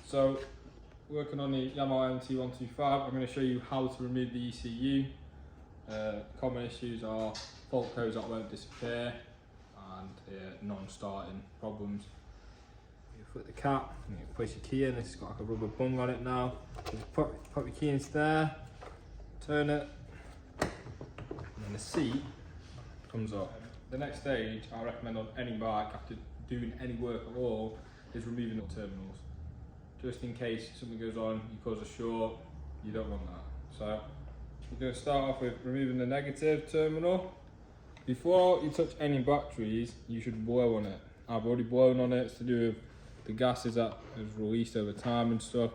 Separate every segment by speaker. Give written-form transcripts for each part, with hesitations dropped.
Speaker 1: So, working on the Yamaha MT125, I'm going to show you how to remove the ECU. Common issues are fault codes that won't disappear and non-starting problems. You flip the cap, and you place your key in. It's got like a rubber bung on it now. Just pop your key into there, turn it, and then the seat comes up. The next stage I recommend on any bike after doing any work at all is removing the terminals. Just in case something goes on, you cause a short, you don't want that. So we're going to start off with removing the negative terminal. Before you touch any batteries, you should blow on it. I've already blown on it. It's to do with the gases that is released over time and stuff.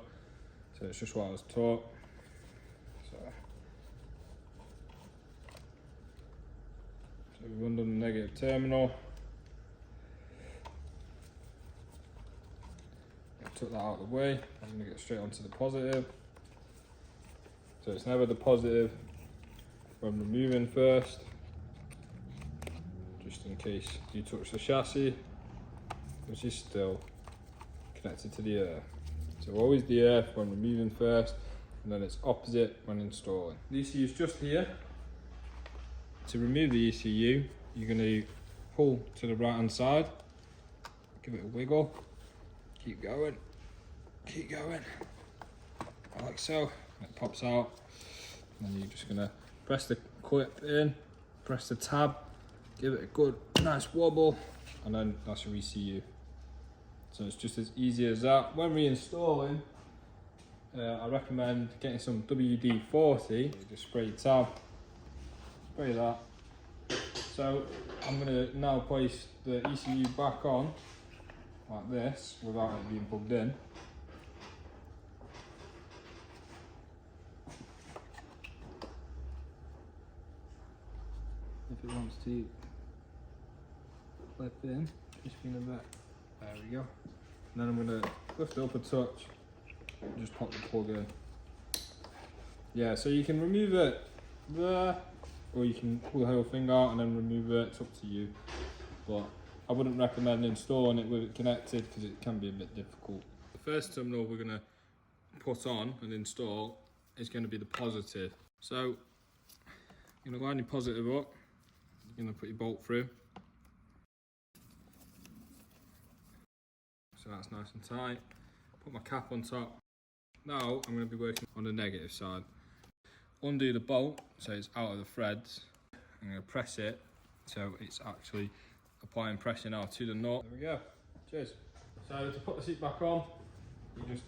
Speaker 1: So it's just what I was taught. So we've undone the negative terminal. Took that out of the way. I'm going to get straight onto the positive. So it's never the positive when removing first, just in case you touch the chassis, which is still connected to the earth. So always the earth when removing first, and then it's opposite when installing. The ECU is just here. To remove the ECU, you're going to pull to the right hand side, give it a wiggle, keep going, like so. It pops out, and then you're just going to press the clip in, press the tab, give it a good nice wobble, and then that's your ECU. So it's just as easy as that. When reinstalling, I recommend getting some WD-40. You just spray your tab, spray that. So I'm going to now place the ECU back on like this without it being plugged in. If it wants to clip in, just been a bit. There we go. And then I'm going to lift it up a touch and just pop the plug in. Yeah, so you can remove it there, or you can pull the whole thing out and then remove it. It's up to you. But I wouldn't recommend installing it with it connected because it can be a bit difficult. The first terminal we're going to put on and install is going to be the positive. So you're going to line your positive up. You're going to put your bolt through. So that's nice and tight. Put my cap on top. Now I'm going to be working on the negative side. Undo the bolt so it's out of the threads. I'm going to press it so it's actually applying pressure now to the nut. There we go. Cheers. So to put the seat back on, you just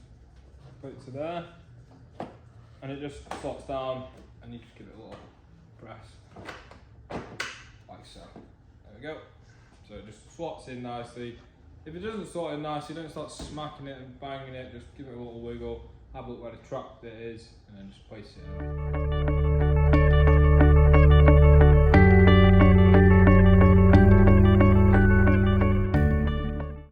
Speaker 1: put it to there, and it just slots down, and you just give it a little press, like so. There we go. So it just slots in nicely. If it doesn't slot in nicely, don't start smacking it and banging it. Just give it a little wiggle, have a look where the track bit is, and then just place it in.